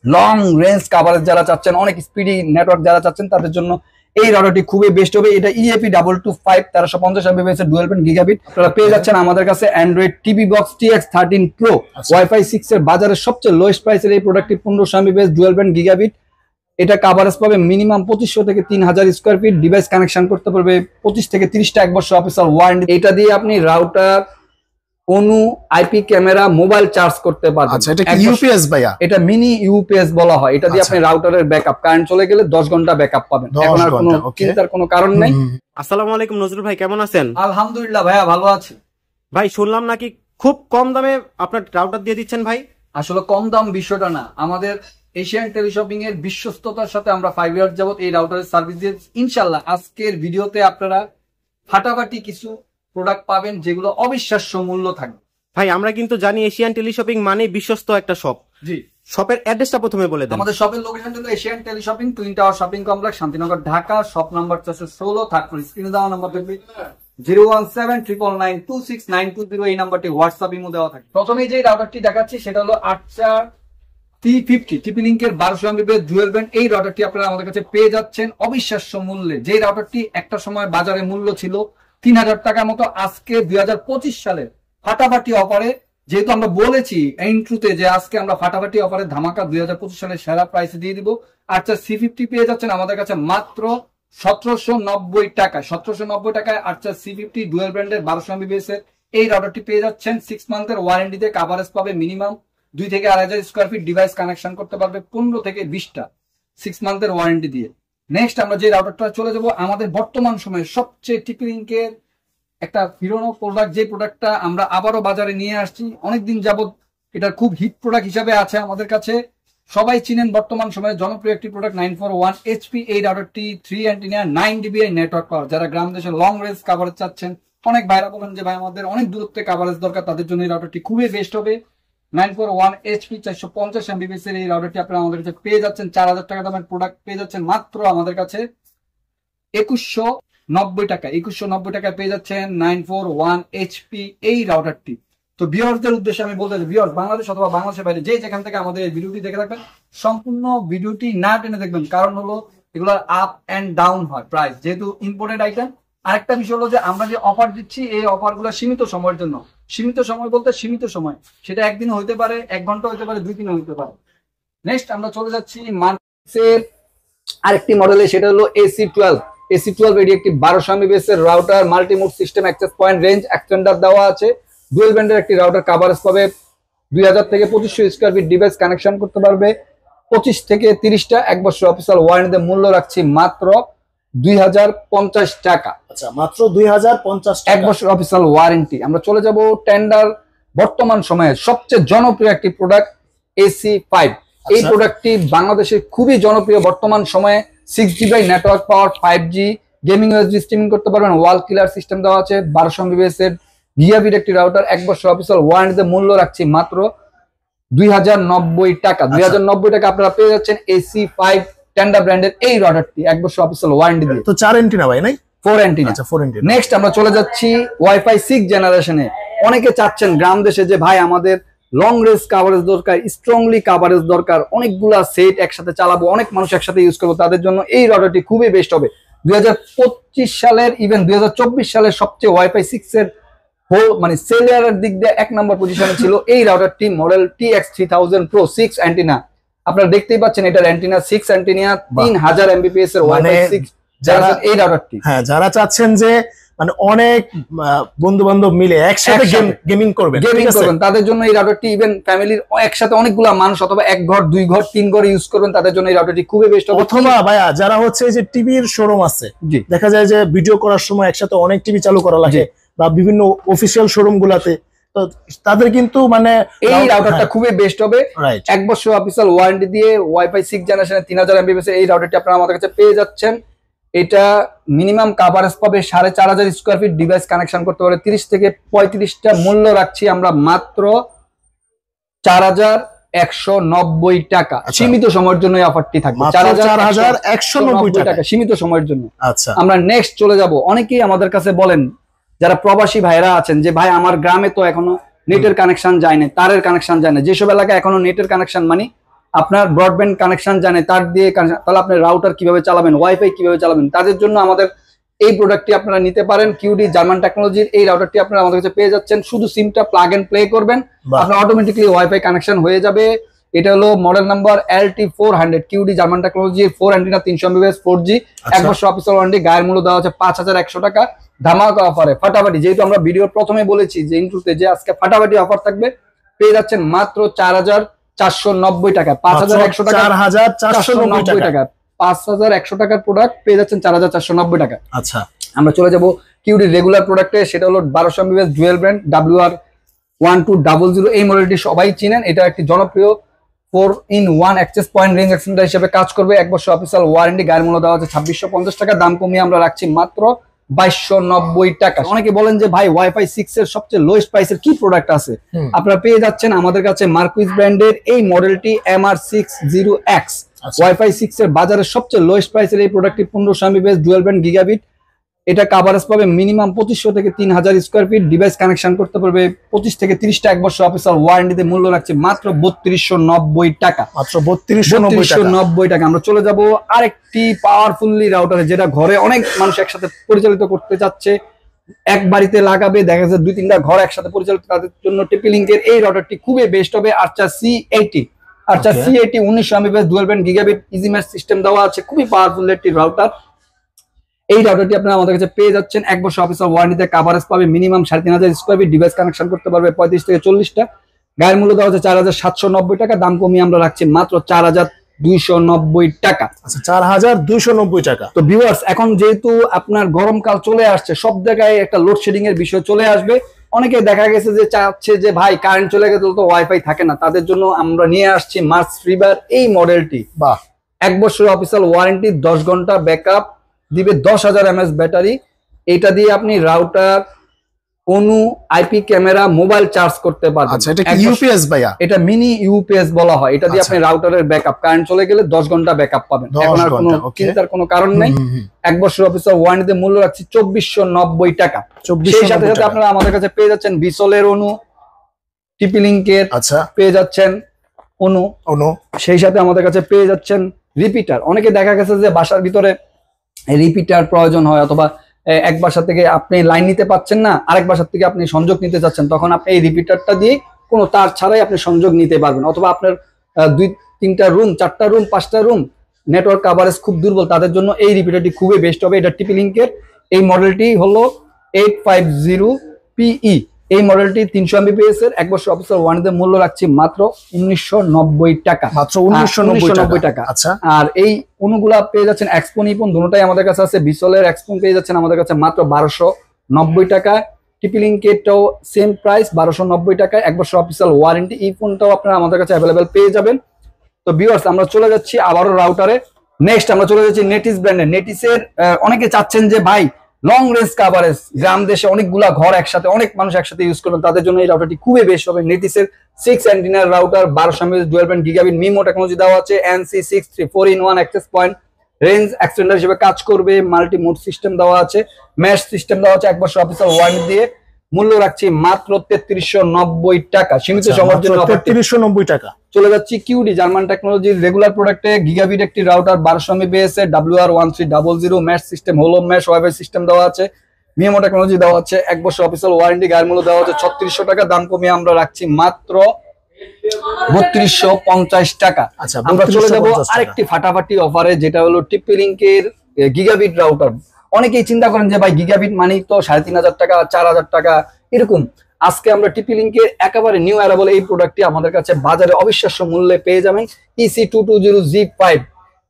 Long range coverage যারা চাচ্ছেন, অনেক স্পিডি নেটওয়ার্ক যারা চাচ্ছেন, তাদের জন্য এই রাউটারটি খুবই বেস্ট হবে। এটা EAP 225 1350 Mbps এর ডুয়াল ব্যান্ড গিগাবিট। আপনারা পেয়ে যাচ্ছেন আমাদের কাছে Android TV box TX13 Pro wifi 6 এর বাজারের সবচেয়ে লোয়েস্ট প্রাইসের এই প্রোডাক্টটি 1500 Mbps ডুয়াল ব্যান্ড গিগাবিট। এটা কাভারেজ পাবে মিনিমাম 2500 থেকে 3000 স্কয়ার ফিট। ডিভাইস কানেকশন করতে পারবে 25 থেকে 30টা 1 বছর অফিসিয়াল ওয়ারেন্টি। এটা দিয়ে আপনি রাউটার, অনু, আইপি ক্যামেরা, মোবাইল চার্জ করতে পারবেন। আচ্ছা, এটা কি ইউপিএস ভাইয়া? এটা মিনি ইউপিএস বলা হয়। এটা দিয়ে আপনি রাউটারের ব্যাকআপ, কারেন্ট চলে গেলে 10 ঘন্টা ব্যাকআপ পাবেন। এখন আর কোনো চিন্তার কোনো কারণ নেই। আসসালামু আলাইকুম নজরুল ভাই, কেমন আছেন? আলহামদুলিল্লাহ ভাইয়া, ভালো আছি। ভাই শুনলাম নাকি খুব কম দামে আপনার রাউটার দিয়ে দিচ্ছেন ভাই? আসলে কম দাম বিষয়টা না, আমাদের এশিয়ান টেলিশপিং এর বিশ্বস্ততার সাথে আমরা 5 ইয়ার যাবত এই রাউটারের সার্ভিস দিয়ে ইনশাআল্লাহ আজকের ভিডিওতে আপনারা ফাটাফাটি কিছু প্রোডাক্ট পাবেন যেগুলো অবিশ্বাস্য মূল্য থাকবে। ভাই আমরা কিন্তু জানি এশিয়ান টেলিশপিং মানে বিশ্বস্ত একটা শপ। জি, শপের অ্যাড্রেসটা প্রথমে বলে দেন। আমাদের শপের লোকেশন হলো Asian teleshopping, twin tower shopping complex, Shantinagar, Dhaka. Shop number 416। তারপর স্ক্রিনে দেওয়া নাম্বার দেখবে 01799269220। এই নাম্বারটি হোয়াটসঅ্যাপ ইমো দেওয়া থাকে। প্রথমে যে রাউটারটি দেখাচ্ছি সেটা হলো 84350 TP-Link-এর 1200 Mbps ডুয়াল ব্যান্ড। এই রাউটারটি আপনারা আমাদের কাছে পেয়ে যাচ্ছেন অবিশ্বাস্য মূল্যে। যে রাউটারটি একটা সময় বাজারে মূল্য ছিল 3000 টাকার মতো, আজকে 2025 সালের ফাটাফাটি অফারে, যেহেতু আমরা বলেছি ইন্ট্রোতে যে আজকে আমরা ফাটাফাটি অফারে ধামাকা 2025 সালের সেরা প্রাইসে দিয়ে দিব। আচ্ছা, C50 পেয়ে যাচ্ছেন আমাদের কাছে মাত্র 1790 টাকায়। 1790 টাকায় আচ্ছা C50 ডুয়াল ব্র্যান্ডের 1200 Mbps এর এই রাউটারটি পেয়ে যাচ্ছেন 6 মান্থের ওয়ারেন্টিতে। কাভারেজ পাবে মিনিমাম 2 থেকে 2500 স্কয়ার ফিট। ডিভাইস কানেকশন করতে পারবে 15 থেকে 20টা 6 মান্থের ওয়ারেন্টি দিয়ে। নেক্সট আমরা যে রাউটারটা চলে যাব, আমাদের বর্তমান সময়ে সবচেয়ে TP-Link-এর একটা ফিরনো প্রোডাক্ট, যে প্রোডাক্টটা আমরা আবারও বাজারে নিয়ে আসছি অনেকদিন যাবত। এটা খুব হিট প্রোডাক্ট হিসাবে আছে আমাদের কাছে, সবাই চিনেন বর্তমান সময়ে জনপ্রিয় একটি প্রোডাক্ট 941 HP। এই রাউটারটি 3 অ্যান্টিনা 9 dBi নেটওয়ার্ক পাওয়ার। যারা গ্রাম দেশে লং রেঞ্জ কাভারেজ চাচ্ছেন, অনেক ভাইরা বলেন যে ভাই আমাদের অনেক দূরত্বে কাভারেজ দরকার, তাদের জন্য এই রাউটারটি খুবই বেস্ট হবে। 941 HP 450 Mbps এর এই রাউটারটি আপনারা আমাদের কাছে পেয়ে যাচ্ছেন। 4000 টাকা দামের প্রোডাক্ট পেয়ে যাচ্ছেন মাত্র আমাদের কাছে 2190 টাকা। 2190 টাকায় পেয়ে যাচ্ছেন 941 HP এই রাউটারটি। তো ভিউয়ারদের উদ্দেশ্যে আমি বলতে চাই, ভিউয়ার বাংলাদেশ অথবা বাংলাদেশের বাইরে যে যেখান থেকে আমাদের এই ভিডিওটি দেখে থাকবেন, সম্পূর্ণ ভিডিওটি না টেনে দেখবেন। কারণ হলো এগুলোর আপ এন্ড ডাউন হয় প্রাইস, যেহেতু ইম্পোর্টেড আইটেম। আরেকটা বিষয় হলো যে আমরা যে অফার দিচ্ছি এই অফারগুলো সীমিত সময়ের জন্য। সীমিত সময় বলতে সীমিত সময়, সেটা একদিন হইতে পারে, 1 ঘন্টা হইতে পারে, 2 দিন হইতে পারে। নেক্সট আমরা চলে যাচ্ছি মার্কের আরেকটি মডেলে, সেটা হলো AC12। AC12 এটি একটি 1200 Mbps এর router, multi mode system, access point, range extender দেওয়া আছে। ডুয়াল ব্যান্ডের একটি রাউটার, কাভারেজ পাবে 2000 থেকে 2500 স্কয়ার ফিট। ডিভাইস কানেকশন করতে পারবে 25 থেকে 30টা 1 বছর অফিসিয়াল ওয়ারেন্টিতে। মূল্য রাখছি মাত্র 2050 টাকা। আচ্ছা, মাত্র 2050 টাকা, 1 বছর অফিসিয়াল ওয়ারেন্টি। আমরা চলে যাব টেন্ডার বর্তমান সময়ে সবচেয়ে জনপ্রিয় একটি প্রোডাক্ট AC5। এই প্রোডাক্টটি বাংলাদেশে খুবই জনপ্রিয় বর্তমান সময়ে। 6 GB network power, 5G gaming USB streaming করতে পারবেন, ওয়াল কিলার সিস্টেম দেওয়া আছে, 1200 Mbps এর গিগাবিট একটি রাউটার, 1 বছর অফিসিয়াল ওয়ারেন্টিতে। মূল্য রাখছি মাত্র 2090 টাকা। 2090 টাকা আপনারা পেয়ে যাচ্ছেন AC5 টেন্ডার ব্র্যান্ডের এই রাউটারটি 1 বছর অফিসিয়াল ওয়ারেন্টি দিয়ে। তো 4 অ্যান্টিনা ভাই নাই? 4 অ্যান্টিনা। আচ্ছা, 4 অ্যান্টিনা। নেক্সট আমরা চলে যাচ্ছি ওয়াইফাই 6 জেনারেশনে। অনেকে চাচ্ছেন গ্রাম দেশে যে ভাই আমাদের লং রেঞ্জ কাভারেজ দরকার, স্ট্রংলি কাভারেজ দরকার, অনেকগুলা সেট একসাথে চালাবো, অনেক মানুষ একসাথে ইউজ করবো, তাদের জন্য এই রাউটারটি খুবই বেস্ট হবে। 2025 সালের ইভেন 2024 সালের সবচেয়ে ওয়াইফাই 6 এর মানে সেলারের দিক দিয়ে 1 নম্বর পজিশনে ছিল এই রাউটারটি। Model TX3000 Pro 6 antenna. আপনারা দেখতেই পাচ্ছেন এটার অ্যান্টিনা 6 অ্যান্টিনা, 3000 Mbps এর ওয়াইফাই 6 যারা এই রাউটারটি। হ্যাঁ, যারা চাচ্ছেন যে মানে অনেক বন্ধু বান্ধব মিলে একসাথে গেমিং করবেন, তাদের জন্য এই রাউটারটি, ইভেন ফ্যামিলির একসাথে অনেকগুলা মানুষ অথবা 1 ঘর 2 ঘর 3 ঘর ইউজ করবেন, তাদের জন্য এই রাউটারটি খুবই বেস্ট হবে। অথবা ভাইয়া যারা হচ্ছে যে টিভির শোরুম আছে, দেখা যায় যে ভিডিও করার সময় একসাথে অনেক টিভি চালু করা লাগে বা বিভিন্ন অফিসিয়াল শোরুম গুলাতে, তো তাদের কিন্তু মানে এই রাউটারটা খুবই বেস্ট হবে। 1 বছর অফিসিয়াল ওয়ারেন্টি দিয়ে ওয়াইফাই 6 জেনারেশনের 3000 Mbps এই রাউটারটি আপনারা আমাদের কাছে পেয়ে যাচ্ছেন। এটা মিনিমাম কাভারেজ পাবে 4500 স্কয়ার ফিট। ডিভাইস কানেকশন করতে পারে 30 থেকে 35টা। মূল্য রাখছি আমরা মাত্র 4190 টাকা। সীমিত সময়ের জন্য এই অফারটি থাকবে, 4190 টাকা সীমিত সময়ের জন্য। আচ্ছা, আমরা নেক্সট চলে যাব। অনেকেই আমাদের কাছে বলেন যারা প্রবাসী ভাইরা আছেন যে ভাই আমার গ্রামে তো এখনো নেটের কানেকশন যায় না, তারের কানেকশন যায় না, যেসব এলাকায় এখনো নেটের কানেকশন মানে আপনার ব্রডব্যান্ড কানেকশন জানে, তার দিয়ে তাহলে আপনি রাউটার কিভাবে চালাবেন, ওয়াইফাই কিভাবে চালাবেন, তাদের জন্য আমাদের এই প্রোডাক্টটি আপনারা নিতে পারেন। কিউডি জার্মান টেকনোলজির এই রাউটারটি আপনারা আমাদের কাছে পেয়ে যাচ্ছেন। শুধু সিমটা প্লাগ এন্ড প্লে করবেন, আপনার অটোমেটিক্যালি ওয়াইফাই কানেকশন হয়ে যাবে। এটা হলো model number LT400 QD German টেকনোলজির 4 অ্যান্টেনা 300 Mbps 4G 1 বছর অফিসিয়াল ওয়ারেন্টি। গায়ের মূল্য দেওয়া হচ্ছে 5100 টাকা ধামাকা অফারে ফাটাফাটি। যেহেতু আমরা ভিডিওর প্রথমে বলেছি যে ইন্ট্রোতে যে আজকে ফাটাফাটি অফার থাকবে, পেয়ে যাচ্ছেন মাত্র 4490 টাকা, 5100 টাকা, 4490 টাকা, 5100 টাকার প্রোডাক্ট পেয়ে যাচ্ছেন 4490 টাকা। আচ্ছা, আমরা চলে যাব কিউডি রেগুলার প্রোডাক্টে, সেটা হলো 1200 Mbps ডুয়েল ব্র্যান্ড WR1200। এই মডেলটি সবাই চিনেন, এটা একটি জনপ্রিয় 4-in-1 access point range extender হিসেবে কাজ করবে। 1 বছর অফিসিয়াল ওয়ারেন্টি। গায়ের মূল্য দেওয়া হচ্ছে 2650 টাকা, দাম কমিয়ে আমরা রাখছি মাত্র 2290 টাকা। অনেকে বলেন যে ভাই ওয়াইফাই 6 এর সবচেয়ে লোয়েস্ট প্রাইসের কি প্রোডাক্ট আছে, আপনারা পেয়ে যাচ্ছেন আমাদের কাছে মার্কুইজ ব্র্যান্ডের এই মডেলটি MR60X। ওয়াইফাই 6 এর বাজারের সবচেয়ে লোয়েস্ট প্রাইসের এই প্রোডাক্টটি 1500 Mbps ডুয়াল ব্যান্ড গিগাবিট। এটা কভারেজ পাবে মিনিমাম 2500 থেকে 3000 স্কয়ার ফিট। ডিভাইস কানেকশন করতে পারবে 25 থেকে 30টা। 1 বছর অফিসিয়াল ওয়ারেন্টিতে মূল্য রাখছে মাত্র 3290 টাকা, মাত্র 3290 টাকা। আমরা চলে যাব আরেকটি পাওয়ারফুলি রাউটারে, যেটা ঘরে অনেক মানুষ একসাথে পরিচালিত করতে চাচ্ছে, এক বাড়িতে লাগাবে, দেখা যাচ্ছে 2-3টা ঘর একসাথে পরিচালিত, তাদের জন্য টিপি লিংকের এই রাউটারটি খুবই বেস্ট হবে। আর্চার C80 1900 Mbps dual band gigabit easy match system দেওয়া আছে, খুবই পাওয়ারফুল একটি রাউটার। এই রাউটারটি আপনারা আমাদের কাছে পেয়ে যাচ্ছেন 1 বছর অফিসিয়াল ওয়ারেন্টিতে, কভারেজ পাবে minimum 3500 square feet. Device connection করতে পারবে 35 থেকে 40টা। গায়ের মূল্য দেওয়া হচ্ছে 4790 টাকা, দাম কমিয়ে আমরা রাখছি মাত্র 4290 টাকা। আচ্ছা, 4290 টাকা। তো ভিউয়ার্স, এখন যেহেতু আপনার গরমকাল চলে আসছে, সব জায়গায় একটা লোডশেডিং এর বিষয় চলে আসবে। অনেকে দেখা গেছে যে চাচ্ছে যে ভাই কারেন্ট চলে গেলে তো ওয়াইফাই থাকে না, তাদের জন্য আমরা নিয়ে আসছি মার্স ফিবার এই মডেলটি। বাহ, 1 বছর অফিসিয়াল ওয়ারেন্টি, 10 ঘন্টা ব্যাকআপ দিবে, 10,000 mAh ব্যাটারি। এটা দিয়ে আপনি রাউটার, অনু, আইপি ক্যামেরা, মোবাইল চার্জ করতে পারবেন। আচ্ছা, এটা কি ইউপিএস ভাইয়া? এটা মিনি ইউপিএস বলা হয়। এটা দিয়ে আপনি রাউটারের ব্যাকআপ, কারেন্ট চলে গেলে 10 ঘন্টা ব্যাকআপ পাবেন। এখন আর কোনো চিন্তার কোনো কারণ নেই। 1 বছর অফিসিয়াল ওয়ারেন্টিতে মূল্য রাখছি 2490 টাকা। সেই সাথে সাথে আপনারা আমাদের কাছে পেয়ে যাচ্ছেন বিসলের অনু, টিপি লিংকের, আচ্ছা, পেয়ে যাচ্ছেন অনু। সেই সাথে আমাদের কাছে পেয়ে যাচ্ছেন রিপিটার। অনেকে দেখা গেছে যে বাসার ভিতরে রিপিটার প্রয়োজন হয়, অথবা এক বাসা থেকে আপনি লাইন নিতে পাচ্ছেন না, আরেক বাসার থেকে আপনি সংযোগ নিতে চাচ্ছেন, তখন আপনি এই রিপিটারটা দিয়ে কোনো তার ছাড়াই আপনি সংযোগ নিতে পারবেন। অথবা আপনার 2-3টা রুম, 4টা রুম, 5টা রুম, নেটওয়ার্ক কভারেজ খুব দুর্বল, তাদের জন্য এই রিপিটারটি খুবই বেস্ট হবে। এটা টিপি লিংকের এই মডেলটি হলো 850PE। এই মডেলটি 300 Mbps এর, 1 বছর অফিসিয়াল ওয়ারেন্টিতে মূল্য রাখছি মাত্র 1990 টাকা, মাত্র 1990 টাকা। আচ্ছা, আর এই অনুগুলা পেয়ে যাচ্ছেন এক্সপো নিপন, দুটোটাই আমাদের কাছে আছে। বিসলের এক্সপো পেয়ে যাচ্ছেন আমাদের কাছে মাত্র 1290 টাকা। টিপি লিংকেরটাও সেম প্রাইস 1290 টাকায়, 1 বছর অফিসিয়াল ওয়ারেন্টি। এই ফোনটাও আপনারা আমাদের কাছে অ্যাভেলেবেল পেয়ে যাবেন। তো ভিউয়ার্স, আমরা চলে যাচ্ছি আবারও রাউটারে। নেক্সট আমরা চলে যাচ্ছি নেটিস ব্র্যান্ডের। নেটিসের অনেকে চাচ্ছেন যে ভাই লং রেঞ্জ কভারেজ, গ্রাম দেশে অনেকগুলা ঘর একসাথে, অনেক মানুষ একসাথে ইউজ করবেন, তাদের জন্য এই রাউটারটি খুবই বেস্ট হবে। নেটিসের 6 অ্যান্টেনার router, 1200 Mbps dual band gigabit MIMO technology দেওয়া আছে। NC63 4-in-1 access point range extender হিসেবে কাজ করবে। মাল্টি মোড সিস্টেম দেওয়া আছে, ম্যাশ সিস্টেম দেওয়া আছে। 1 বছর অফিসিয়াল ওয়ারেন্টি দিয়ে মূল্য রাখছি মাত্র 3390 টাকা। সীমিত সময়ের জন্য 3390 টাকা। চলে যাচ্ছি কিউডি জার্মান টেকনোলজির রেগুলার প্রোডাক্টে। গিগাবিট একটি রাউটার, 1200 Mbps এর, WR1300 ম্যাশ সিস্টেম, হোলো ম্যাশ ওয়াইফাই সিস্টেম দেওয়া আছে। মিমো টেকনোলজি দেওয়া আছে। 1 বছর অফিসিয়াল ওয়ারেন্টি। গায়ের মূল্য দেওয়া হচ্ছে 3600 টাকা, দাম কমিয়ে আমরা রাখছি মাত্র 3250 টাকা। আচ্ছা, আমরা চলে যাবো আরেকটি ফাটাফাটি অফারে, যেটা হলো টিপি লিংকের গিগাবিট রাউটার। অনেকেই চিন্তা করেন যে ভাই গিগাবিট মানেই তো 3500 টাকা, 4000 টাকা এরকম। আজকে আমরা টিপি লিংকের একেবারে নিউ অ্যারাইভাল এই প্রোডাক্টটি আমাদের কাছে বাজারে অবিশ্বাস্য মূল্যে পেয়ে যাবেন। EC220Z5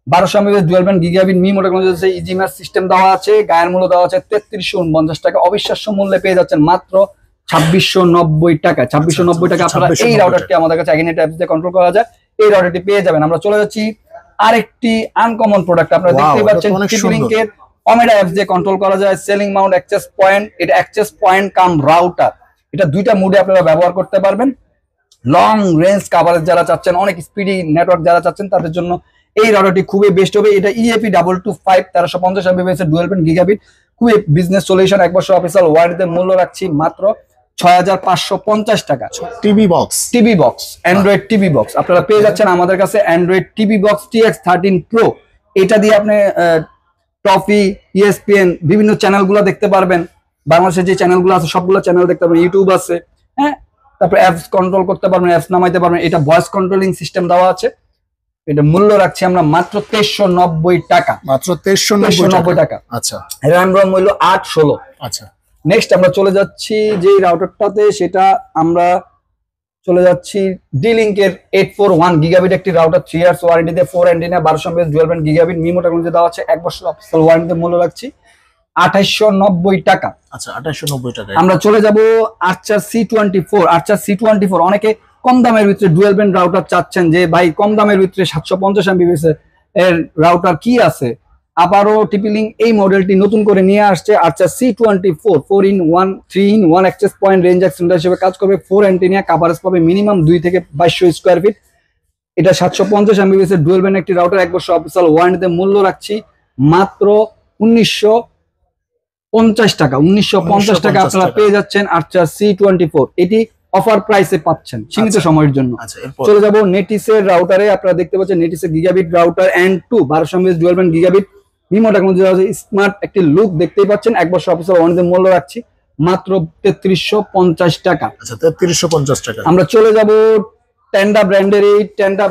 1200 Mbps dual band gigabit MIMO technology easy match system দেওয়া আছে। গায়ের মূল্য দেওয়া আছে 3349 টাকা। অবিশ্বাস্য মূল্যে পেয়ে যাচ্ছেন মাত্র 2690 টাকা। 2690 টাকা আপনারা এই রাউটারটি আমাদের কাছে এগেইন অ্যাপস দিয়ে কন্ট্রোল করা যায়, এই রাউটারটি পেয়ে যাবেন। আমরা চলে যাচ্ছি আরেকটি আনকমন প্রোডাক্ট। আপনারা দেখতেই পাচ্ছেন টিপি লিংকের ওমেডা অ্যাপস দিয়ে কন্ট্রোল করা যায়। সেলিং মাউন্ট অ্যাক্সেস পয়েন্ট, এটা অ্যাক্সেস পয়েন্ট কাম রাউটার। এটা 2টা মুডে আপনারা ব্যবহার করতে পারবেন। লং রেঞ্জ কভারেজ যারা চাচ্ছেন, অনেক স্পিডি নেটওয়ার্ক যারা চাচ্ছেন, তাদের জন্য এই রাউটারটি খুবই বেস্ট হবে। এটা EAP225 1350 Mbps এর ডুয়াল ব্যান্ড গিগাবিট, খুবই বিজনেস সলিউশন। 1 বছর অফিসিয়াল ওয়ারেন্টিতে মূল্য রাখছি মাত্র 6550 টাকা। TV box Android TV box আপনারা পেয়ে যাচ্ছেন আমাদের কাছে। Android TV box TX13 Pro, এটা দিয়ে আপনি টফি, ESPN বিভিন্ন চ্যানেলগুলো দেখতে পারবেন। বাংলাদেশের যে চ্যানেলগুলো আছে সবগুলো চ্যানেল দেখতে পারবেন, ইউটিউব আছে, হ্যাঁ। তারপর অ্যাপস কন্ট্রোল করতে পারবেন, অ্যাপস নামাইতে পারবেন। এটা ভয়েস কন্ট্রোলিং সিস্টেম দেওয়া আছে। এটা মূল্য রাখছি আমরা মাত্র 2390 টাকা। মাত্র 2390 টাকা। আচ্ছা, RAM মূল্য 816। আচ্ছা, নেক্সট আমরা চলে যাচ্ছি যে রাউটারটাতে, সেটা আমরা চলে যাচ্ছি D-Link-এর 841 গিগাবিট একটি রাউটার, 3 ইয়ার্স ওয়ারেন্টিতে, 4 antenna, 1200 mAh dual band gigabit MIMO technology দেওয়া আছে, 1 বছর অফিসিয়াল ওয়ারেন্টিতে। মূল্য রাখছি 2890 টাকা। আচ্ছা, 2890 টাকা। আমরা চলে যাব আর্চার C24। অনেকে কম দামের ভিতরে ডুয়াল ব্যান্ড রাউটার চাচ্ছেন, যে ভাই কম দামের ভিতরে 750 Mbps এর রাউটার কি আছে। আবারও TP-Link এই মডেলটি নতুন করে নিয়ে আসছে, আর্চার C24 4-in-1 3-in-1 access point range extender হিসেবে কাজ করবে। 4 অ্যান্টেনা, কভারেজ পাবে মিনিমাম 2 থেকে 2200 স্কয়ার ফিট। এটা 750 Mbps এর ডুয়াল ব্যান্ড একটি রাউটার, 1 বছর অফিসিয়াল ওয়ারেন্টিতে। মূল্য রাখছি মাত্র 1950 টাকা। 1950 টাকা আপনারা পেয়ে যাচ্ছেন আর্চার C24। এটি অফার প্রাইসে পাচ্ছেন সীমিত সময়ের জন্য। চলে যাব নেটিসের রাউটারে। আপনারা দেখতে পাচ্ছেন নেটিসের gigabit router N2 1200 mAh dual band gigabit MIMO technology smart একটি লুক দেখতেই পাচ্ছেন। 1 বছর অফিসিয়াল ওয়ারেন্টিতে। মূল্য রাখছি মাত্র 3350 টাকা। আচ্ছা, 3350 টাকা। আমরা চলে যাব টেন্ডা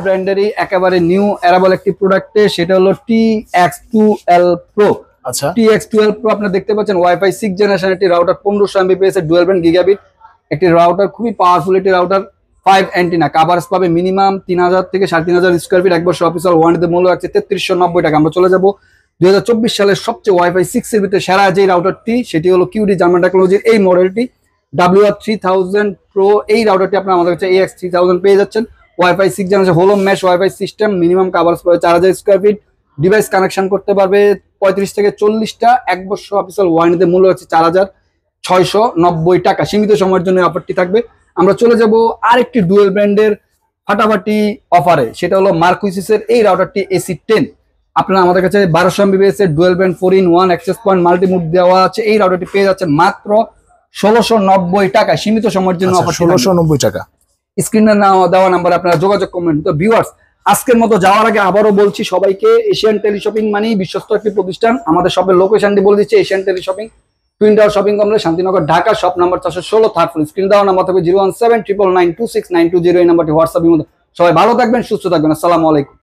ব্র্যান্ডেরই একেবারে নিউ অ্যারাবল একটি প্রোডাক্টে, সেটা হলো TX12 Pro। আচ্ছা, TX12 Pro আপনারা দেখতে পাচ্ছেন Wi-Fi 6 জেনারেশন একটি রাউটার, 1500 Mbps এর ডুয়াল ব্যান্ড গিগাবিট একটি রাউটার, খুবই পাওয়ারফুল একটি রাউটার। 5 অ্যান্টেনা, কভারেজ পাবে মিনিমাম 3000 থেকে 3500 স্কয়ার ফিট, 1 বছর অফিসিয়াল ওয়ারেন্টিতে। মূল্য রাখছে 3390 টাকা। আমরা চলে যাব 2024 সালের সবচেয়ে Wi-Fi 6 এর ভিতরে সেরা যে রাউটারটি, সেটি হলো QD জার্মান টেকনোলজির এই মডেলটি WR3000 Pro। এই রাউটারটি আপনারা আমাদের কাছে AX3000 পেয়ে যাচ্ছেন। Wi-Fi 6 জেনারেশন হোলো mesh Wi-Fi system, minimum coverage পাবে 4000 স্কয়ার ফিট, ডিভাইস কানেকশন করতে পারবে 35 থেকে 40টা, 1 বছর অফিসিয়াল ওয়ারেন্টিতে। মূল্য হচ্ছে 4690 টাকা। সীমিত সময়ের জন্য অফারটি থাকবে। আমরা চলে যাব আরেকটি ডুয়াল ব্র্যান্ডের ফাটাফাটি অফারে, সেটা হলো মার্কুইসিসের এই রাউটারটি AC10। আপনারা আমাদের কাছে 1200 Mbps এর dual band 4-in-1 access point multimode দেওয়া আছে। এই রাউটারটি পেয়ে যাচ্ছেন মাত্র 1690 টাকা। সীমিত সময়ের জন্য অফার 1690 টাকা। স্ক্রিনে দেওয়া নাম্বারে আপনারা যোগাযোগ করবেন। তো ভিউয়ার্স, আজকের মতো যাওয়ার আগে আবারও বলছি সবাইকে, এশিয়ান টেলিশপিং মানেই বিশ্বস্ত একটি প্রতিষ্ঠান। আমাদের শপের লোকেশনটি বলে দিচ্ছে, Asian teleshopping, twin tower shopping complex, Shantinagar, Dhaka. Shop number 416, third floor. Screen দেওয়া নাম্বার থাকবে 01799926920। এই নাম্বারটি হোয়াটসঅ্যাপের মধ্যে। সবাই ভালো থাকবেন, সুস্থ থাকবেন। আসসালামু আলাইকুম।